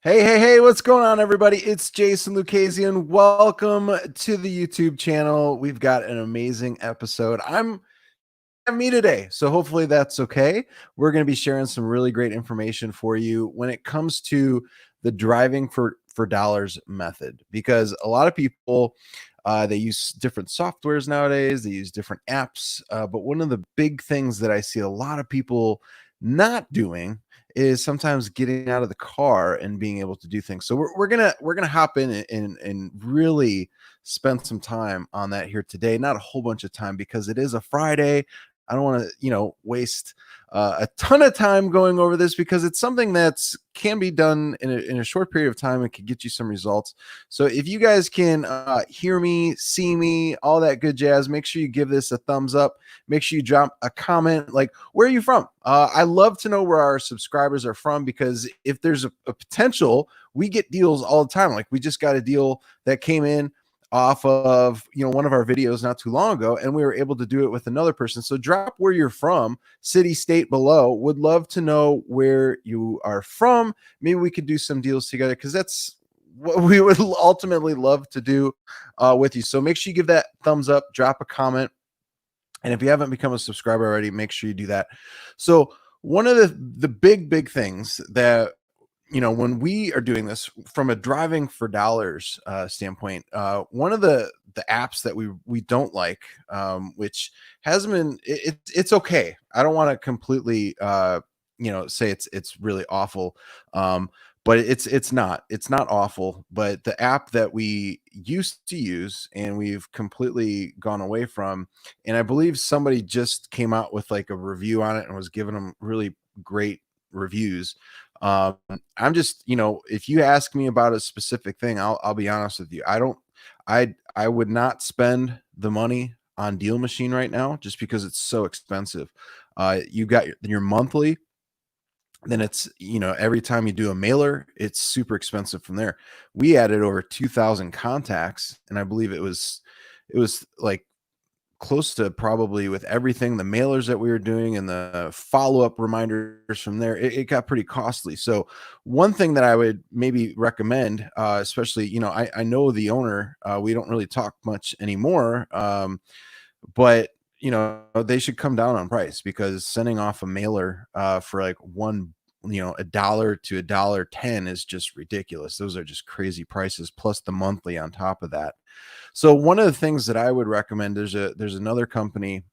Hey, what's going on, everybody? It's Jason Lucasian. Welcome to the YouTube channel. We've got an amazing episode. You don't have me today, so hopefully that's okay. We're going to be sharing some really great information for you when it comes to the driving for dollars method, because a lot of people they use different softwares nowadays, they use different apps, but one of the big things that I see a lot of people not doing is sometimes getting out of the car and being able to do things. So we're gonna hop in and really spend some time on that here today. Not a whole bunch of time because it is a Friday. I don't want to waste a ton of time going over this because it's something that's can be done in a short period of time and can get you some results. So if you guys can hear me, see me, all that good jazz, make sure you give this a thumbs up. Make sure you drop a comment. Like, where are you from? I love to know where our subscribers are from, because if there's a potential, we get deals all the time. Like, we just got a deal that came in off of one of our videos not too long ago, and we were able to do it with another person. So drop where you're from, city, state below. Would love to know where you are from. Maybe we could do some deals together, because that's what we would ultimately love to do with you. So make sure you give that thumbs up, drop a comment, and if you haven't become a subscriber already, make sure you do that. So one of the big things that when we are doing this from a driving for dollars standpoint, one of the apps that we don't like, which hasn't been, it's okay. I don't want to completely say it's really awful, but it's not awful. But the app that we used to use and we've completely gone away from, and I believe somebody just came out with like a review on it and was giving them really great reviews. I'm just, if you ask me about a specific thing, I'll be honest with you. I would not spend the money on Deal Machine right now just because it's so expensive. You got your monthly, then it's, every time you do a mailer, it's super expensive from there. We added over 2,000 contacts, and I believe it was like close to, probably with everything, the mailers that we were doing and the follow-up reminders from there, it got pretty costly. So one thing that I would maybe recommend, especially, I know the owner, we don't really talk much anymore, but they should come down on price, because sending off a mailer for like $1 to $1.10 is just ridiculous. Those are just crazy prices, plus the monthly on top of that. So one of the things that I would recommend, there's another company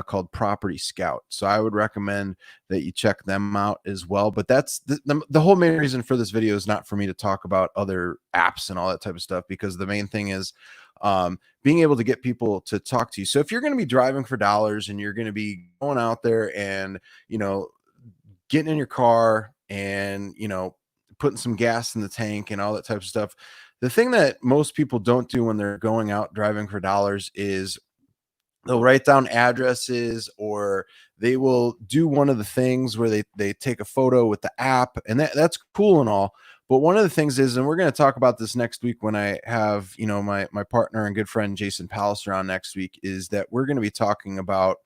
called Property Scout. So I would recommend that you check them out as well. But that's the whole main reason for this video is not for me to talk about other apps and all that type of stuff, because the main thing is being able to get people to talk to you. So if you're going to be driving for dollars and you're going to be going out there and getting in your car and putting some gas in the tank and all that type of stuff, the thing that most people don't do when they're going out driving for dollars is they'll write down addresses, or they will do one of the things where they take a photo with the app, and that's cool and all. But one of the things is, and we're going to talk about this next week when I have my partner and good friend Jason Palliser on next week, is that we're going to be talking about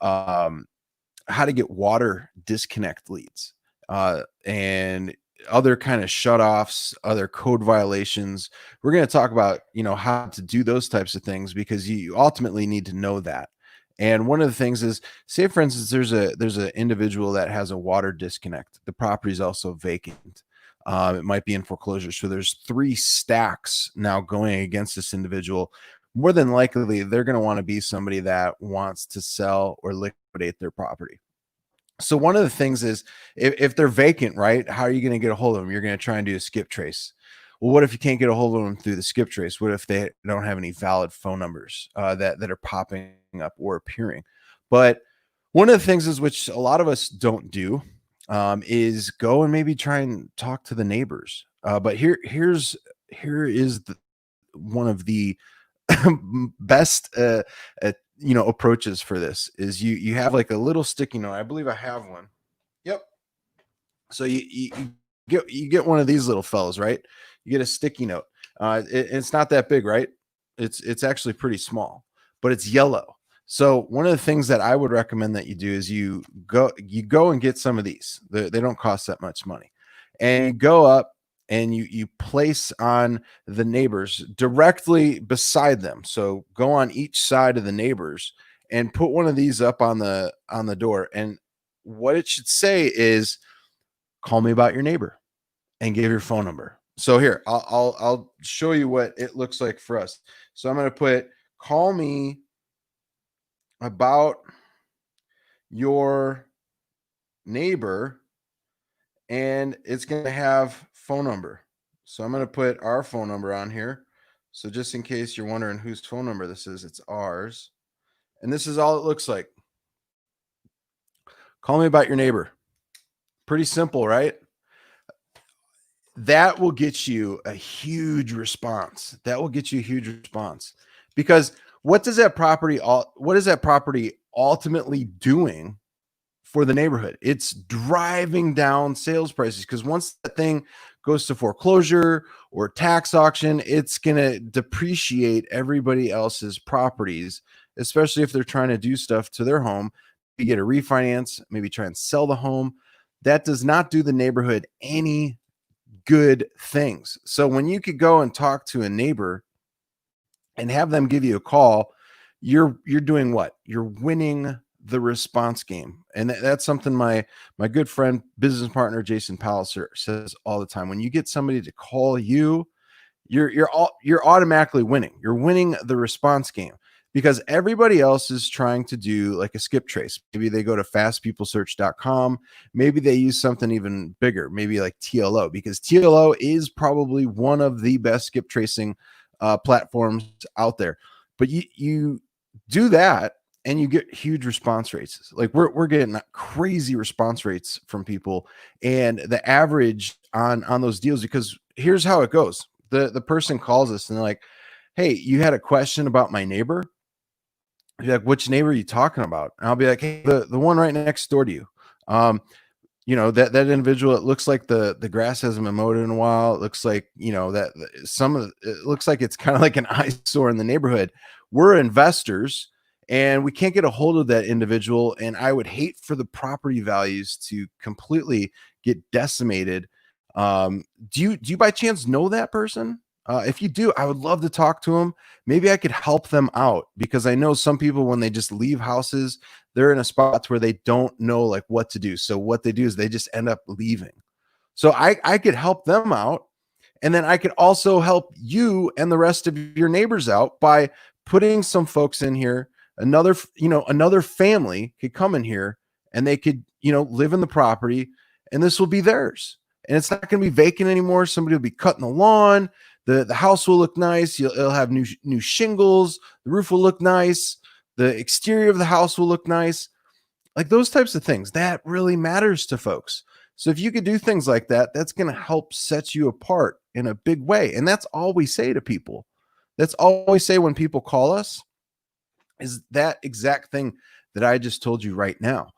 how to get water disconnect leads and other kind of shutoffs, other code violations. We're going to talk about, how to do those types of things, because you ultimately need to know that. And one of the things is, say for instance, there's an individual that has a water disconnect. The property is also vacant. It might be in foreclosure. So there's 3 stacks now going against this individual. More than likely, they're going to want to be somebody that wants to sell or liquidate their property. So one of the things is, if they're vacant, right, how are you going to get a hold of them? You're going to try and do a skip trace. Well, what if you can't get a hold of them through the skip trace? What if they don't have any valid phone numbers that are popping up or appearing? But one of the things is, which a lot of us don't do, is go and maybe try and talk to the neighbors. But here is one of the best approaches for this is, you have like a little sticky note. I believe I have one. Yep. So you get one of these little fellas, right? You get a sticky note. It's not that big, right? It's actually pretty small, but it's yellow. So one of the things that I would recommend that you do is you go and get some of these. They don't cost that much money, and you go up and you place on the neighbors directly beside them. So go on each side of the neighbors and put one of these up on the door. And what it should say is, call me about your neighbor, and give your phone number. So here, I'll show you what it looks like for us. So I'm going to put, call me about your neighbor, and it's going to have phone number. So I'm going to put our phone number on here. So just in case you're wondering whose phone number this is, it's ours. And this is all it looks like. Call me about your neighbor. Pretty simple, right? That will get you a huge response. That will get you a huge response, because what is that property ultimately doing for the neighborhood? It's driving down sales prices, because once that thing goes to foreclosure or tax auction, it's going to depreciate everybody else's properties, especially if they're trying to do stuff to their home. You get a refinance, maybe try and sell the home. That does not do the neighborhood any good things. So when you could go and talk to a neighbor and have them give you a call, you're doing what? You're winning the response game. And that's something my good friend, business partner Jason Palliser says all the time. When you get somebody to call you, you're automatically winning. You're winning the response game, because everybody else is trying to do like a skip trace. Maybe they go to fastpeoplesearch.com. Maybe they use something even bigger, maybe like TLO, because TLO is probably one of the best skip tracing platforms out there. But you do that and you get huge response rates. Like we're getting crazy response rates from people, and the average on those deals, because here's how it goes. The person calls us and they're like, hey, you had a question about my neighbor? You're like, which neighbor are you talking about? And I'll be like, hey, the one right next door to you. That individual, it looks like the grass hasn't been mowed in a while. It looks like, that it looks like it's kind of like an eyesore in the neighborhood. We're investors and we can't get a hold of that individual. And I would hate for the property values to completely get decimated. Do you by chance know that person? If you do, I would love to talk to them. Maybe I could help them out, because I know some people, when they just leave houses, they're in a spot where they don't know like what to do. So what they do is they just end up leaving. So I could help them out. And then I could also help you and the rest of your neighbors out by putting some folks in here. Another family could come in here and they could, live in the property, and this will be theirs. And it's not going to be vacant anymore. Somebody will be cutting the lawn. The house will look nice. It'll have new shingles. The roof will look nice. The exterior of the house will look nice. Like those types of things, that really matters to folks. So if you could do things like that, that's going to help set you apart in a big way. And that's all we say to people. That's all we say when people call us, is that exact thing that I just told you right now.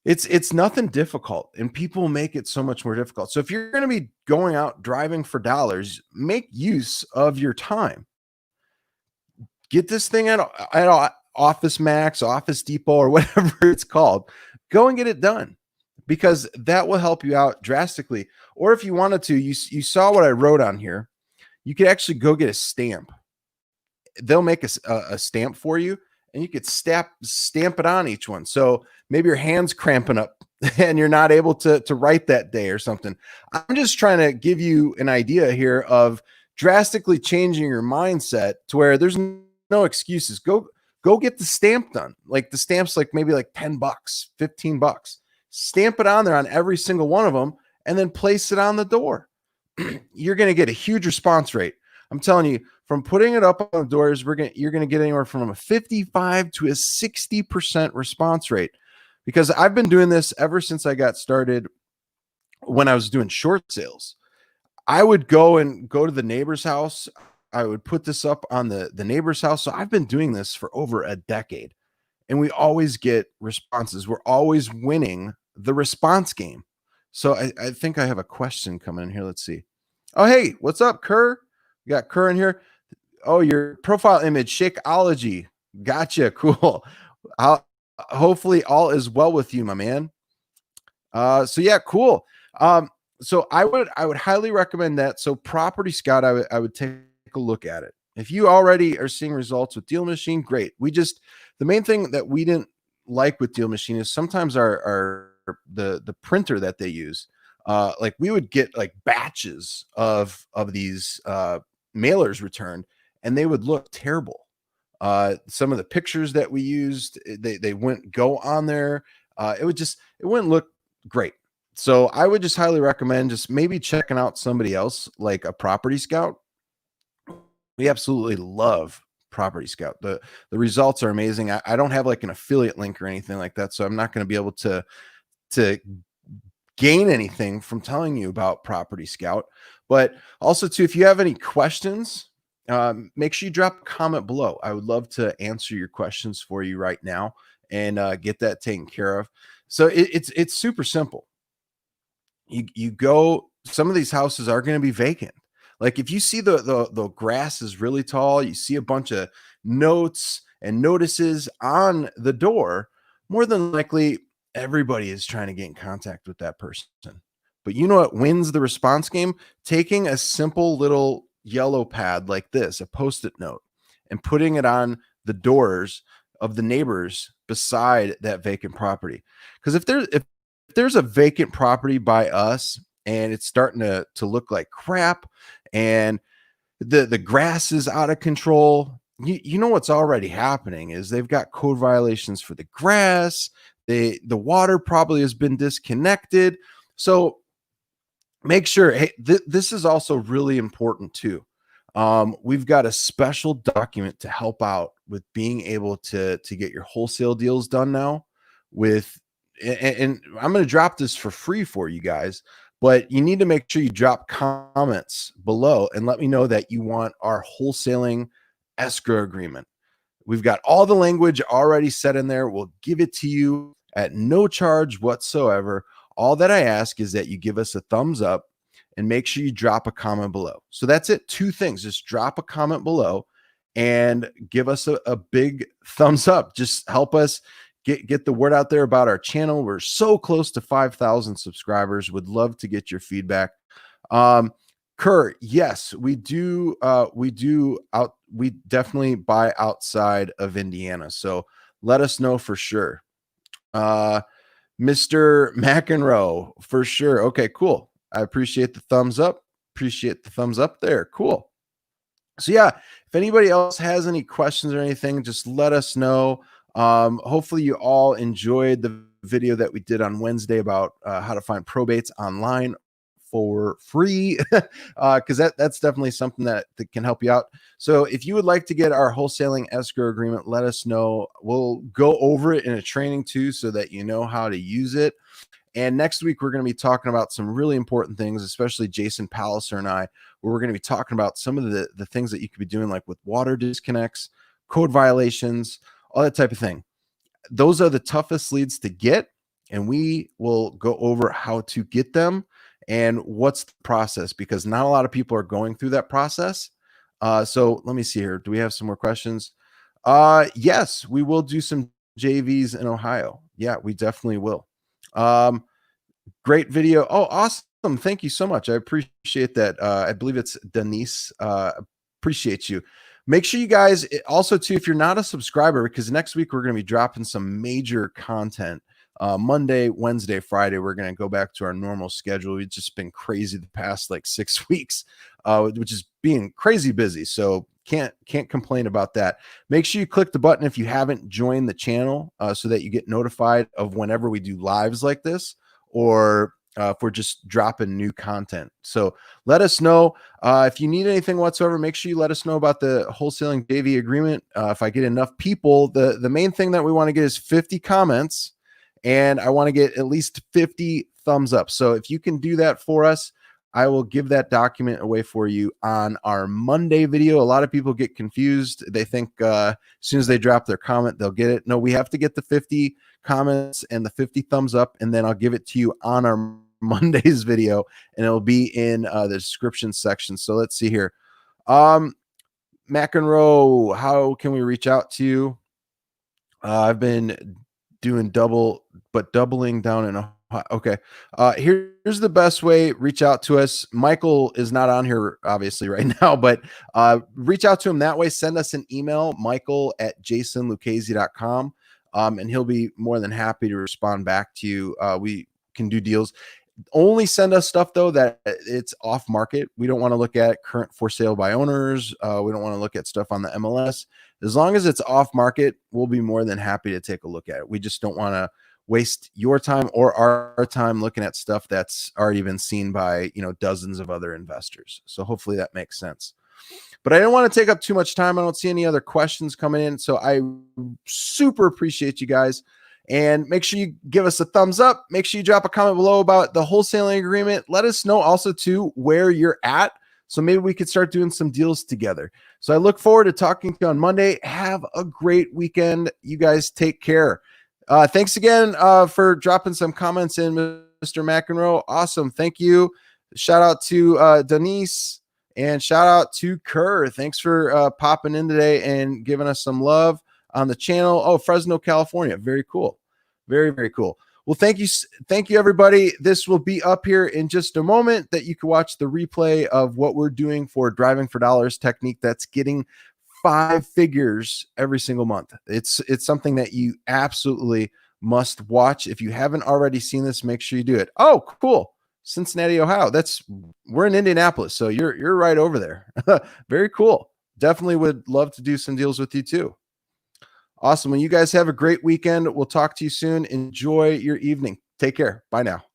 It's nothing difficult, and people make it so much more difficult. So if you're going to be going out driving for dollars, make use of your time. Get this thing at Office Max, Office Depot, or whatever it's called. Go and get it done, because that will help you out drastically. Or if you wanted to, you saw what I wrote on here. You could actually go get a stamp. They'll make a stamp for you, and you could stamp it on each one. So maybe your hand's cramping up and you're not able to write that day or something. I'm just trying to give you an idea here of drastically changing your mindset to where there's no excuses. Go get the stamp done. Like the stamp's like maybe like $10, $15. Stamp it on there on every single one of them, and then place it on the door. You're going to get a huge response rate. I'm telling you, from putting it up on the doors, you're going to get anywhere from a 55 to a 60% response rate, because I've been doing this ever since I got started. When I was doing short sales, I would go to the neighbor's house. I would put this up on the neighbor's house. So I've been doing this for over a decade, and we always get responses. We're always winning the response game. So I think I have a question coming in here. Let's see. Oh, hey, what's up, Kerr? We got Kerr in here. Oh, your profile image, Shakeology. Gotcha. Cool. Hopefully all is well with you, my man. So yeah, cool. So I would highly recommend that. So Property Scout, I would take a look at it. If you already are seeing results with Deal Machine, great. The main thing that we didn't like with Deal Machine is sometimes the printer that they use, like we would get like batches of these mailers returned, and they would look terrible. Some of the pictures that we used, they wouldn't go on there. It wouldn't look great. So I would just highly recommend just maybe checking out somebody else like a Property Scout. We absolutely love Property Scout. The results are amazing. I don't have like an affiliate link or anything like that, so I'm not going to be able to gain anything from telling you about Property Scout. But also too, if you have any questions, make sure you drop a comment below. I would love to answer your questions for you right now and get that taken care of. So it's super simple. You go, some of these houses are going to be vacant. Like if you see the grass is really tall, you see a bunch of notes and notices on the door, more than likely everybody is trying to get in contact with that person. But you know what wins the response game? Taking a simple little yellow pad like this, a post-it note, and putting it on the doors of the neighbors beside that vacant property. Because if there's a vacant property by us and it's starting to look like crap and the grass is out of control, you know what's already happening is they've got code violations for the grass. The water probably has been disconnected. So make sure, hey, this is also really important too. We've got a special document to help out with being able to get your wholesale deals done now with, and I'm going to drop this for free for you guys, but you need to make sure you drop comments below and let me know that you want our wholesaling escrow agreement. We've got all the language already set in there. We'll give it to you at no charge whatsoever. All that I ask is that you give us a thumbs up and make sure you drop a comment below. So that's it. Two things. Just drop a comment below and give us a big thumbs up. Just help us get the word out there about our channel. We're so close to 5,000 subscribers. Would love to get your feedback. Kurt, yes, we do. We definitely buy outside of Indiana. So let us know for sure. Mr. McEnroe, for sure. Okay, cool. I appreciate the thumbs up. Appreciate the thumbs up there. Cool. So yeah, if anybody else has any questions or anything, just let us know. Hopefully you all enjoyed the video that we did on Wednesday about how to find probates online for free, because that's definitely something that can help you out. So if you would like to get our wholesaling escrow agreement, let us know. We'll go over it in a training too, so that you know how to use it. And next week, we're going to be talking about some really important things, especially Jason Palliser and I, where we're going to be talking about some of the things that you could be doing, like with water disconnects, code violations, all that type of thing. Those are the toughest leads to get, and we will go over how to get them and what's the process, because not a lot of people are going through that process. So let me see here. Do we have some more questions? Yes, we will do some JVs in Ohio. Yeah, we definitely will. Great video. Oh, awesome. Thank you so much. I appreciate that. I believe it's Denise. Appreciate you. Make sure you guys also too, if you're not a subscriber, because next week we're going to be dropping some major content. Monday, Wednesday, Friday, we're going to go back to our normal schedule. It's just been crazy the past like 6 weeks, which is being crazy busy. So can't complain about that. Make sure you click the button if you haven't joined the channel, so that you get notified of whenever we do lives like this, or if we're just dropping new content. So let us know if you need anything whatsoever. Make sure you let us know about the wholesaling JV agreement. If I get enough people, the main thing that we want to get is 50 comments, and I want to get at least 50 thumbs up. So if you can do that for us, I will give that document away for you on our Monday video. A lot of people get confused. They think as soon as they drop their comment, they'll get it. No, we have to get the 50 comments and the 50 thumbs up, and then I'll give it to you on our Monday's video, and it'll be in the description section. So let's see here. McEnroe, how can we reach out to you? I've been doing doubling down in Okay. Here's the best way. Reach out to us. Michael is not on here, obviously, right now, but reach out to him that way. Send us an email, michael@jasonluchese.com, and he'll be more than happy to respond back to you. We can do deals. Only send us stuff, though, that it's off market. We don't want to look at current for sale by owners. We don't want to look at stuff on the MLS. As long as it's off market, we'll be more than happy to take a look at it. We just don't want to waste your time or our time looking at stuff that's already been seen by, dozens of other investors. So hopefully that makes sense. But I don't want to take up too much time. I don't see any other questions coming in. So I super appreciate you guys. And make sure you give us a thumbs up. Make sure you drop a comment below about the wholesaling agreement. Let us know also too where you're at, so maybe we could start doing some deals together. So I look forward to talking to you on Monday. Have a great weekend. You guys take care. Thanks again for dropping some comments in, Mr. McEnroe. Awesome. Thank you. Shout out to Denise and shout out to Kerr. Thanks for popping in today and giving us some love on the channel. Oh, Fresno, California. Very cool. Very, very cool. Well, thank you. Thank you, everybody. This will be up here in just a moment that you can watch the replay of what we're doing for Driving for Dollars technique that's getting 5 figures every single month. It's something that you absolutely must watch. If you haven't already seen this, make sure you do it. Oh, cool. Cincinnati, Ohio. We're in Indianapolis, so you're right over there. Very cool. Definitely would love to do some deals with you too. Awesome. Well, you guys have a great weekend. We'll talk to you soon. Enjoy your evening. Take care. Bye now.